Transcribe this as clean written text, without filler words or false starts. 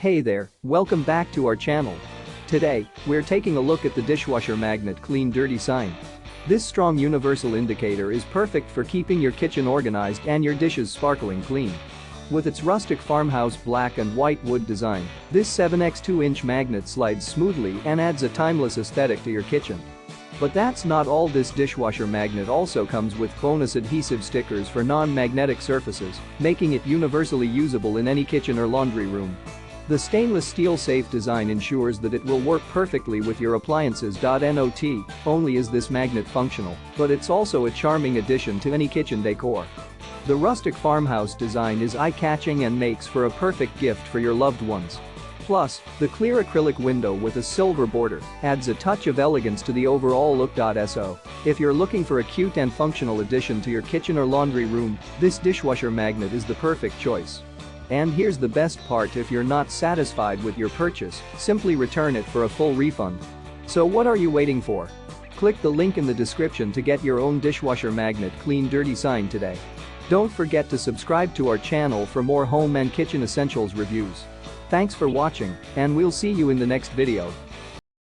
Hey there, welcome back to our channel. Today, we're taking a look at the dishwasher magnet clean dirty sign. This strong universal indicator is perfect for keeping your kitchen organized and your dishes sparkling clean. With its rustic farmhouse black and white wood design, this 7x 2-inch magnet slides smoothly and adds a timeless aesthetic to your kitchen. But that's not all. This dishwasher magnet also comes with bonus adhesive stickers for non-magnetic surfaces, making it universally usable in any kitchen or laundry room. The stainless steel safe design ensures that it will work perfectly with your appliances. Not only is this magnet functional, but it's also a charming addition to any kitchen decor. The rustic farmhouse design is eye-catching and makes for a perfect gift for your loved ones. Plus, the clear acrylic window with a silver border adds a touch of elegance to the overall look. So, if you're looking for a cute and functional addition to your kitchen or laundry room, this dishwasher magnet is the perfect choice. And here's the best part: if you're not satisfied with your purchase, simply return it for a full refund. So what are you waiting for? Click the link in the description to get your own dishwasher magnet clean dirty sign today. Don't forget to subscribe to our channel for more home and kitchen essentials reviews. Thanks for watching, and we'll see you in the next video.